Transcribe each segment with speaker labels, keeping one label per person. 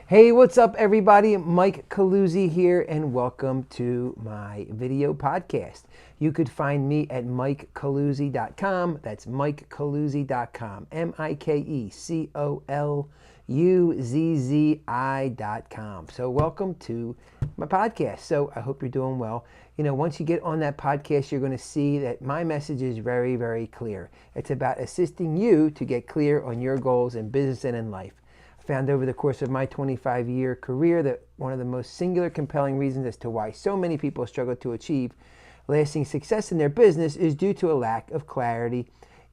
Speaker 1: Hey, what's up, everybody? Mike Caluzzi here, and welcome to my video podcast. You could find me at MikeCaluzzi.com. That's MikeCaluzzi.com. MikeCaluzzi.com. So, welcome to my podcast. So, I hope you're doing well. Once you get on that podcast, you're going to see that my message is very, very clear. It's about assisting you to get clear on your goals in business and in life. Found over the course of my 25-year career that one of the most singular compelling reasons as to why so many people struggle to achieve lasting success in their business is due to a lack of clarity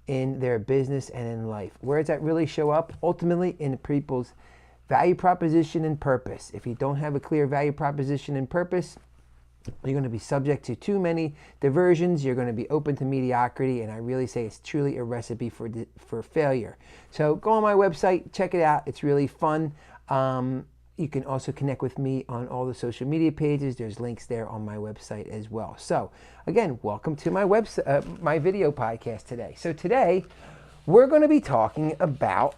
Speaker 1: in their business and in life. Where does that really show up? Ultimately, in people's value proposition and purpose. If you don't have a clear value proposition and purpose, you're going to be subject to too many diversions. You're going to be open to mediocrity, and I really say it's truly a recipe for failure. So go on my website, check it out. It's really fun. You can also connect with me on all the social media pages. There's links there on my website as well. So again, welcome to my website, my video podcast today. So today we're going to be talking about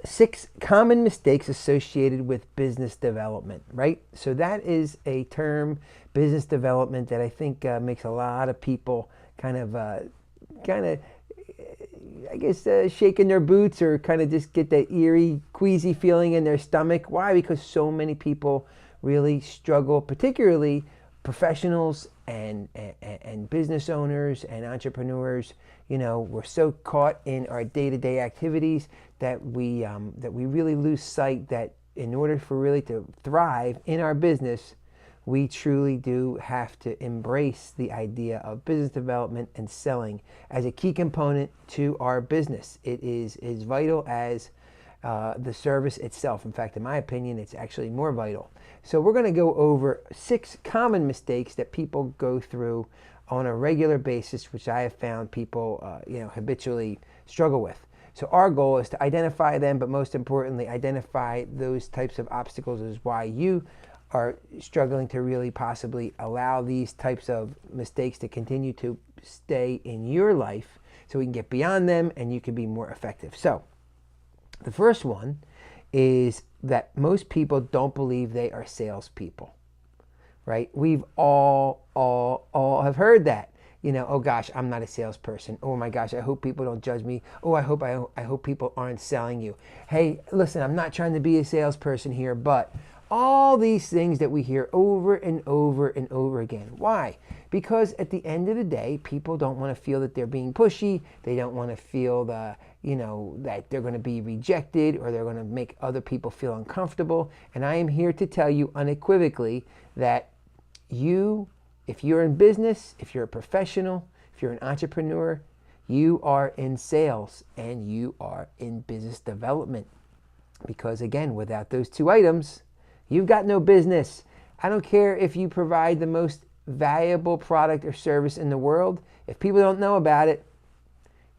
Speaker 1: 6 common mistakes associated with business development, right? So that is a term, business development, that I think makes a lot of people kind of, shaking their boots or kind of just get that eerie, queasy feeling in their stomach. Why? Because so many people really struggle, particularly professionals and business owners and entrepreneurs. We're so caught in our day-to-day activities that we really lose sight that in order for really to thrive in our business, we truly do have to embrace the idea of business development and selling as a key component to our business. It is as vital as the service itself. In fact, in my opinion, it's actually more vital. So we're going to go over 6 common mistakes that people go through on a regular basis, which I have found people habitually struggle with. So our goal is to identify them, but most importantly, identify those types of obstacles as why you are struggling to really possibly allow these types of mistakes to continue to stay in your life so we can get beyond them and you can be more effective. So the first one is that most people don't believe they are salespeople, right? We've all have heard that. Oh gosh, I'm not a salesperson. Oh my gosh, I hope people don't judge me. Oh, I hope people aren't selling you. Hey, listen, I'm not trying to be a salesperson here, but all these things that we hear over and over and over again. Why? Because at the end of the day, people don't want to feel that they're being pushy. They don't want to feel that they're going to be rejected or they're going to make other people feel uncomfortable. And I am here to tell you unequivocally that if you're in business, if you're a professional, if you're an entrepreneur, you are in sales and you are in business development. Because again, without those 2 items, you've got no business. I don't care if you provide the most valuable product or service in the world. If people don't know about it,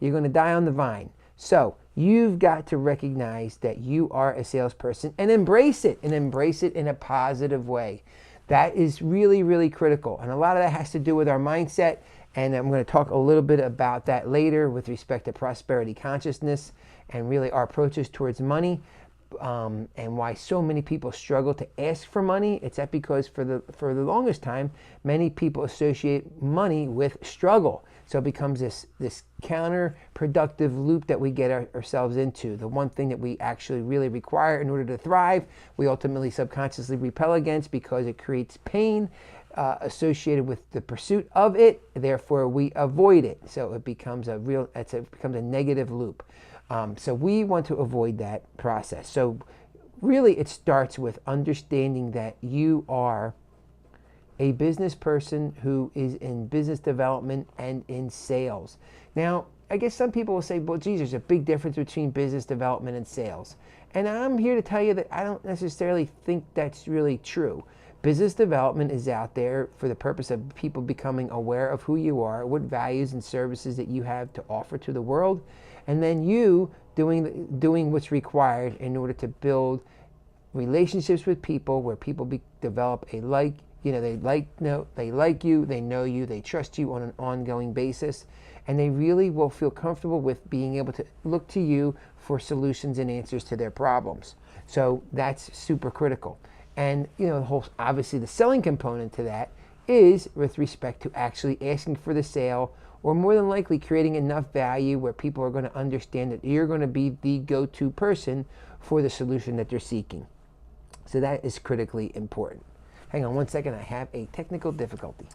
Speaker 1: you're going to die on the vine. So you've got to recognize that you are a salesperson and embrace it in a positive way. That is really, really critical. And a lot of that has to do with our mindset. And I'm going to talk a little bit about that later with respect to prosperity consciousness and really our approaches towards money. And why so many people struggle to ask for money. It's that because for the longest time, many people associate money with struggle. So it becomes this counterproductive loop that we get ourselves into. The one thing that we actually really require in order to thrive, we ultimately subconsciously repel against because it creates pain associated with the pursuit of it. Therefore, we avoid it. So it becomes a negative loop. So we want to avoid that process. So really it starts with understanding that you are a business person who is in business development and in sales. Now, I guess some people will say, well, geez, there's a big difference between business development and sales. And I'm here to tell you that I don't necessarily think that's really true. Business development is out there for the purpose of people becoming aware of who you are, what values and services that you have to offer to the world, and then you doing what's required in order to build relationships with people where people develop they like you, they know you, they trust you on an ongoing basis, and they really will feel comfortable with being able to look to you for solutions and answers to their problems. So that's super critical. And the whole, obviously the selling component to that is with respect to actually asking for the sale, or more than likely creating enough value where people are going to understand that you're going to be the go-to person for the solution that they're seeking. So that is critically important. Hang on one second, I have a technical difficulty.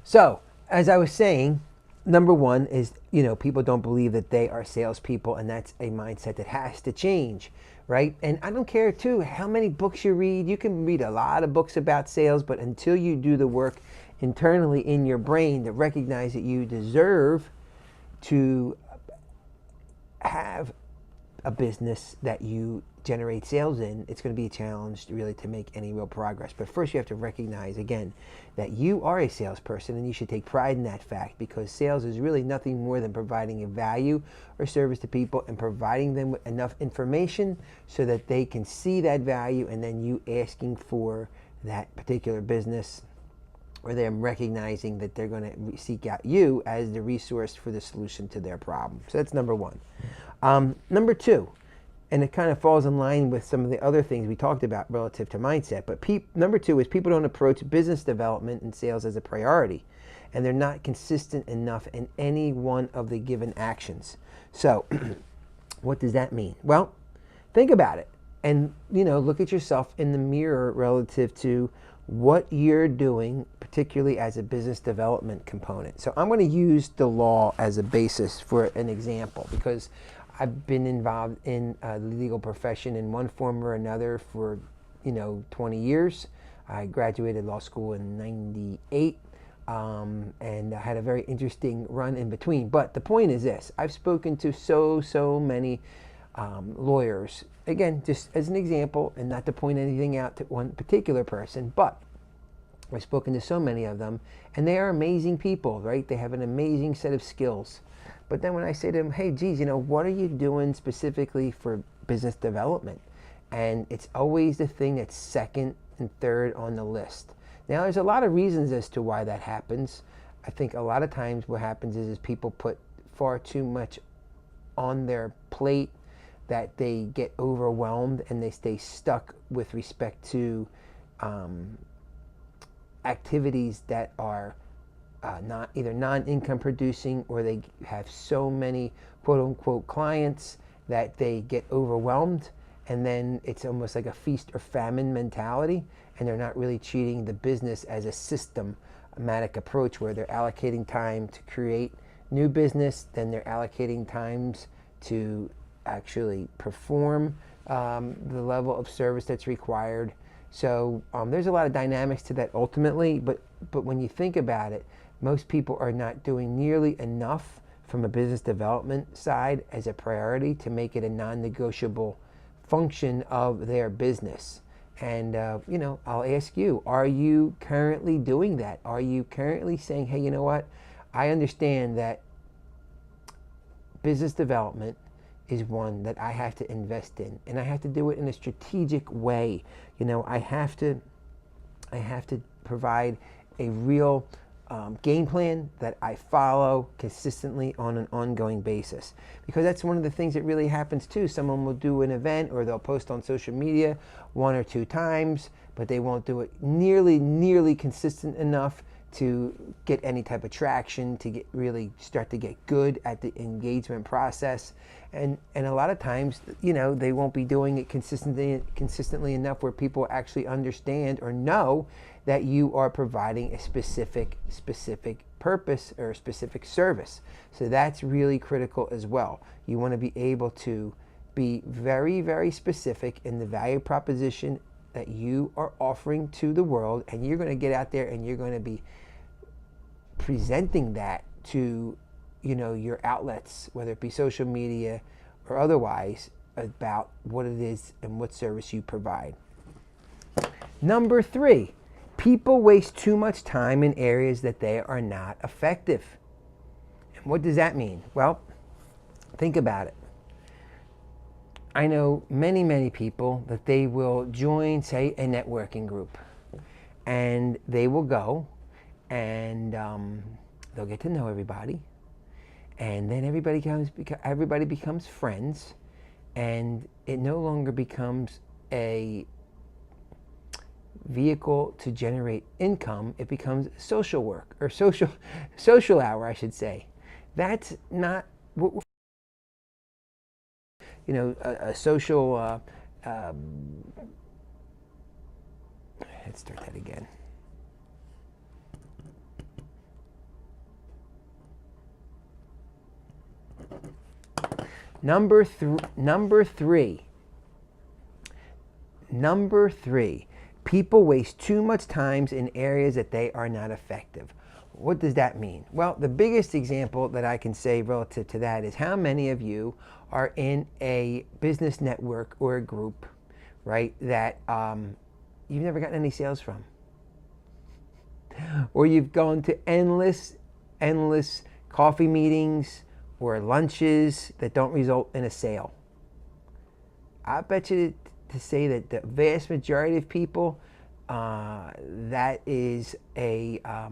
Speaker 1: So, as I was saying, number one is, people don't believe that they are salespeople, and that's a mindset that has to change, right? And I don't care, too, how many books you read. You can read a lot of books about sales, but until you do the work internally in your brain to recognize that you deserve to have a business that you generate sales in, it's going to be a challenge really to make any real progress. But first you have to recognize, again, that you are a salesperson, and you should take pride in that fact, because sales is really nothing more than providing a value or service to people and providing them with enough information so that they can see that value, and then you asking for that particular business, or them recognizing that they're going to seek out you as the resource for the solution to their problem. So that's number one. Number two, and it kind of falls in line with some of the other things we talked about relative to mindset, but number two is people don't approach business development and sales as a priority, and they're not consistent enough in any one of the given actions. So what does that mean? Well, think about it, and look at yourself in the mirror relative to what you're doing, particularly as a business development component. So I'm going to use the law as a basis for an example, because I've been involved in the legal profession in one form or another for 20 years. I graduated law school in 98, and I had a very interesting run in between. But the point is this: I've spoken to so many lawyers, again, just as an example, and not to point anything out to one particular person, but I've spoken to so many of them, and they are amazing people, right? They have an amazing set of skills. But then when I say to them, hey, geez, what are you doing specifically for business development? And it's always the thing that's second and third on the list. Now, there's a lot of reasons as to why that happens. I think a lot of times what happens is people put far too much on their plate, that they get overwhelmed and they stay stuck with respect to activities that are not either non-income producing, or they have so many quote-unquote clients that they get overwhelmed, and then it's almost like a feast or famine mentality, and they're not really treating the business as a systematic approach where they're allocating time to create new business, then they're allocating times to actually perform the level of service that's required. So there's a lot of dynamics to that ultimately, but when you think about it, most people are not doing nearly enough from a business development side as a priority to make it a non-negotiable function of their business. And I'll ask you, are you currently doing that? Are you currently saying, hey, you know what, I understand that business development is one that I have to invest in, and I have to do it in a strategic way. I have to provide a real game plan that I follow consistently on an ongoing basis, because that's one of the things that really happens too. Someone will do an event, or they'll post on social media one or two times, but they won't do it nearly consistent enough to get any type of traction, to really start to get good at the engagement process. And a lot of times, they won't be doing it consistently enough where people actually understand or know that you are providing a specific purpose or a specific service. So that's really critical as well. You want to be able to be very, very specific in the value proposition that you are offering to the world, and you're going to get out there and you're going to be presenting that to your outlets, whether it be social media or otherwise, about what it is and what service you provide. Number three, people waste too much time in areas that they are not effective. And what does that mean? Well, think about it. I know many people that they will join, say, a networking group, and they will go and they'll get to know everybody, and then everybody becomes friends, and it no longer becomes a vehicle to generate income. It becomes social work, or social hour, I should say. That's not what a social let's start that again. Number three, people waste too much time in areas that they are not effective. What does that mean? Well, the biggest example that I can say relative to that is how many of you are in a business network or a group, right, that you've never gotten any sales from, or you've gone to endless coffee meetings or lunches that don't result in a sale. I bet you to say that the vast majority of people, that is that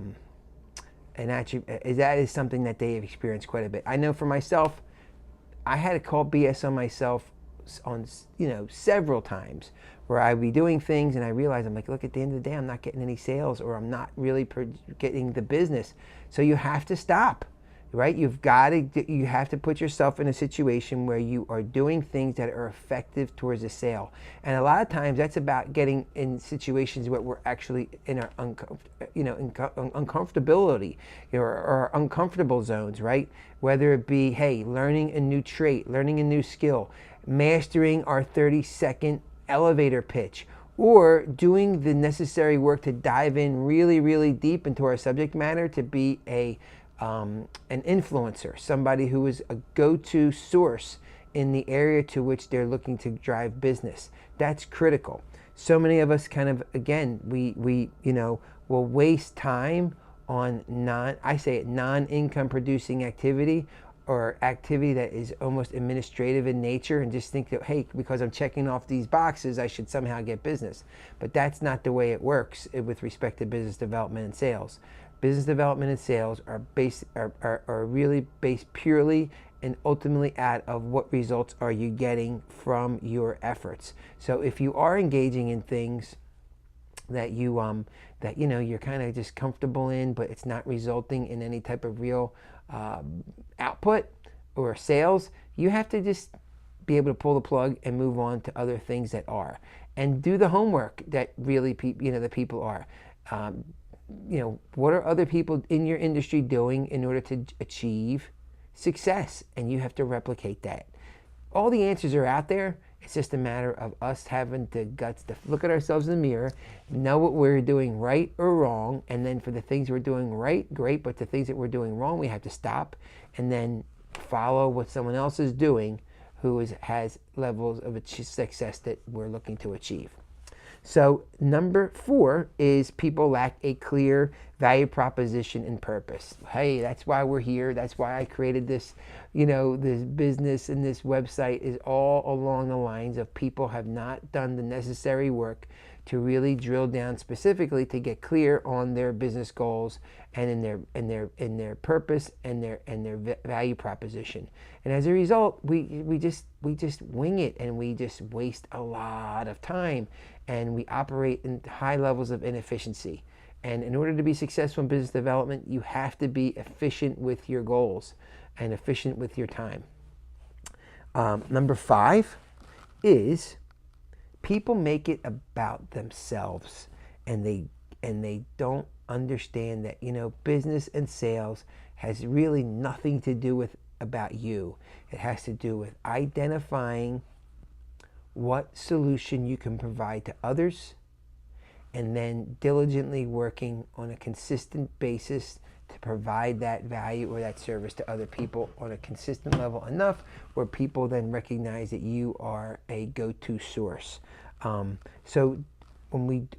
Speaker 1: is something that they have experienced quite a bit. I know for myself, I had to call BS on myself on several times, where I'd be doing things and I realized, I'm like, look, at the end of the day, I'm not getting any sales, or I'm not really getting the business. So you have to stop. Right? You have to put yourself in a situation where you are doing things that are effective towards a sale. And a lot of times that's about getting in situations where we're actually in our uncomfortability, or uncomfortable zones, right? Whether it be, hey, learning a new trait, learning a new skill, mastering our 30-second elevator pitch, or doing the necessary work to dive in really, really deep into our subject matter to be an influencer, somebody who is a go-to source in the area to which they're looking to drive business. That's critical. So many of us kind of, again, we will waste time on non-income producing activity, or activity that is almost administrative in nature, and just think that, hey, because I'm checking off these boxes, I should somehow get business. But that's not the way it works with respect to business development and sales. Business development and sales are really based purely and ultimately out of what results are you getting from your efforts. So if you are engaging in things that you're kind of just comfortable in, but it's not resulting in any type of real output or sales, you have to just be able to pull the plug and move on to other things that are, and do the homework that really the people are. What are other people in your industry doing in order to achieve success? And you have to replicate that. All the answers are out there. It's just a matter of us having the guts to look at ourselves in the mirror, know what we're doing right or wrong, and then for the things we're doing right, great, but the things that we're doing wrong, we have to stop and then follow what someone else is doing who has levels of success that we're looking to achieve. So number 4 is people lack a clear value proposition and purpose. Hey, that's why we're here. That's why I created this, this business, and this website is all along the lines of people have not done the necessary work to really drill down specifically to get clear on their business goals and in their purpose and their value proposition. And as a result, we just wing it, and we just waste a lot of time, and we operate in high levels of inefficiency. And in order to be successful in business development, you have to be efficient with your goals and efficient with your time. Number 5 is people make it about themselves, and they don't understand that business and sales has really nothing to do with about you. It has to do with identifying what solution you can provide to others, and then diligently working on a consistent basis to provide that value or that service to other people on a consistent level enough where people then recognize that you are a go-to source. So when we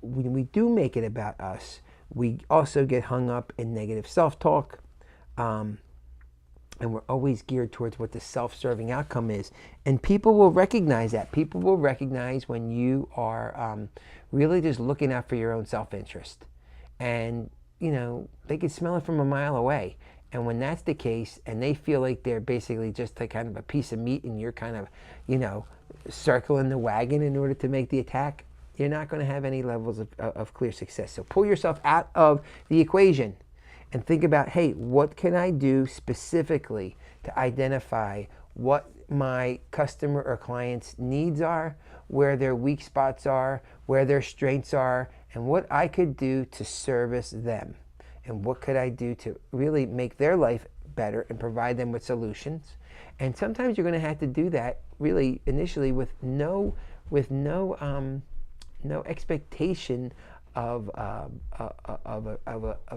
Speaker 1: do make it about us, we also get hung up in negative self-talk, and we're always geared towards what the self-serving outcome is. And people will recognize that. People will recognize when you are really just looking out for your own self-interest. And, they can smell it from a mile away. And when that's the case, and they feel like they're basically just a kind of a piece of meat, and you're kind of, circling the wagon in order to make the attack, you're not going to have any levels of clear success. So pull yourself out of the equation and think about, hey, what can I do specifically to identify what my customer or client's needs are, where their weak spots are, where their strengths are, and what I could do to service them. And what could I do to really make their life better and provide them with solutions. And sometimes you're going to have to do that really initially with no expectation of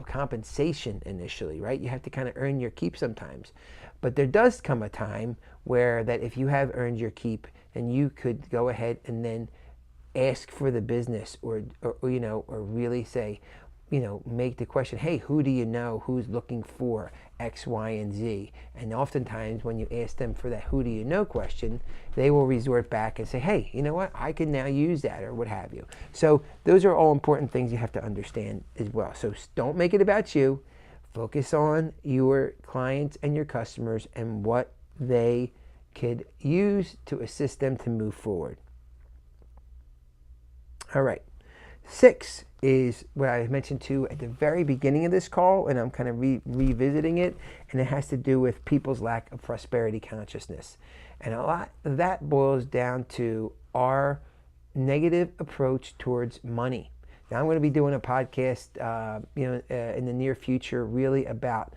Speaker 1: compensation initially, right? You have to kind of earn your keep sometimes. But there does come a time where that if you have earned your keep, then you could go ahead and then ask for the business or really say, make the question, hey, who do you know who's looking for X, Y, and Z? And oftentimes when you ask them for that who do you know question, they will resort back and say, hey, you know what, I can now use that or what have you. So those are all important things you have to understand as well. So don't make it about you. Focus on your clients and your customers and what they could use to assist them to move forward. All right. 6 is what I mentioned to at the very beginning of this call, and I'm kind of revisiting it, and it has to do with people's lack of prosperity consciousness. And a lot of that boils down to our negative approach towards money. Now I'm going to be doing a podcast in the near future really about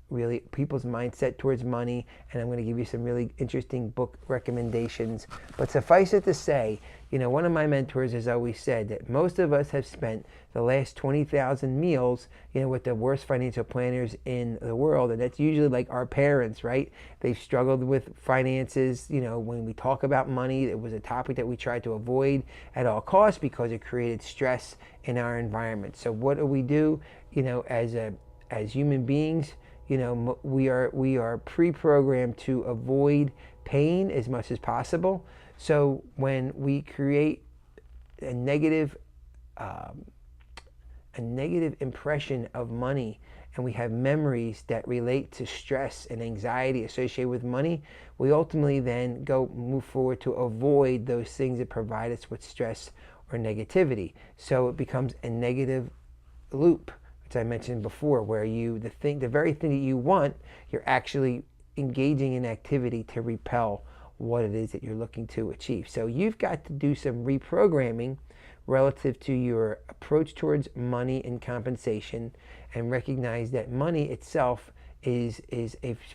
Speaker 1: really people's mindset towards money, and I'm going to give you some really interesting book recommendations. But suffice it to say, one of my mentors has always said that most of us have spent the last 20,000 meals, with the worst financial planners in the world, and that's usually like our parents, right? They've struggled with finances. When we talk about money, it was a topic that we tried to avoid at all costs because it created stress in our environment. So what do? As human beings, we are pre-programmed to avoid pain as much as possible. So when we create a negative impression of money, and we have memories that relate to stress and anxiety associated with money, we ultimately then move forward to avoid those things that provide us with stress or negativity. So it becomes a negative loop, which I mentioned before, where the very thing that you want, you're actually engaging in activity to repel what it is that you're looking to achieve. So you've got to do some reprogramming relative to your approach towards money and compensation, and recognize that money itself is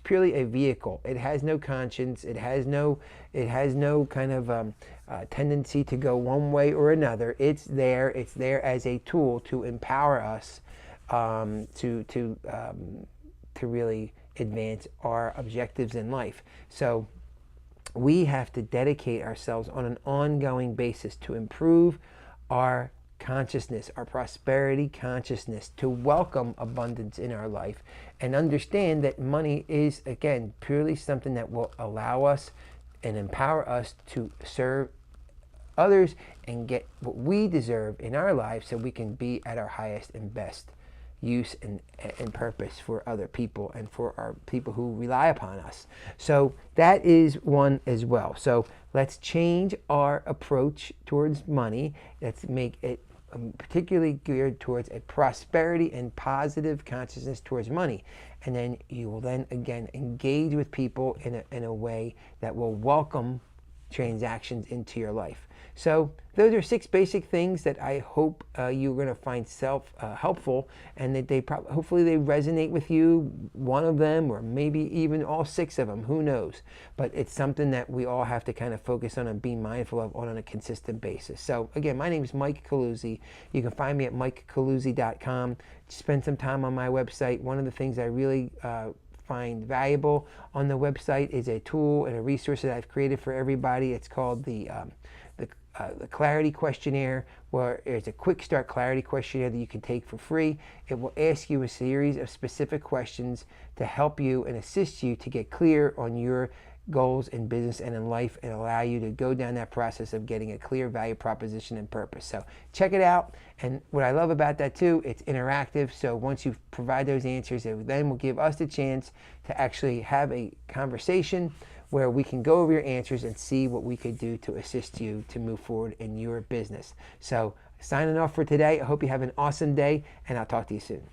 Speaker 1: purely a vehicle. It has no conscience. It has no kind of tendency to go one way or another. It's there as a tool to empower us to really advance our objectives in life. So we have to dedicate ourselves on an ongoing basis to improve our consciousness, our prosperity consciousness, to welcome abundance in our life, and understand that money is, again, purely something that will allow us and empower us to serve others and get what we deserve in our lives so we can be at our highest and best use and purpose for other people and for our people who rely upon us. So that is one as well. So let's change our approach towards money. Let's make it particularly geared towards a prosperity and positive consciousness towards money. And then you will then again engage with people in a way that will welcome transactions into your life. So those are 6 basic things that I hope you're going to find helpful, and that hopefully they resonate with you, one of them or maybe even all 6 of them, who knows. But it's something that we all have to kind of focus on and be mindful of on a consistent basis. So again, my name is Mike Coluzzi. You can find me at MikeColuzzi.com. Spend some time on my website. One of the things I really find valuable on the website is a tool and a resource that I've created for everybody. It's called the Clarity Questionnaire, where it's a quick start clarity questionnaire that you can take for free. It will ask you a series of specific questions to help you and assist you to get clear on your goals in business and in life, and allow you to go down that process of getting a clear value proposition and purpose. So check it out. And what I love about that too, it's interactive. So once you provide those answers, it then will give us the chance to actually have a conversation where we can go over your answers and see what we could do to assist you to move forward in your business. So signing off for today. I hope you have an awesome day, and I'll talk to you soon.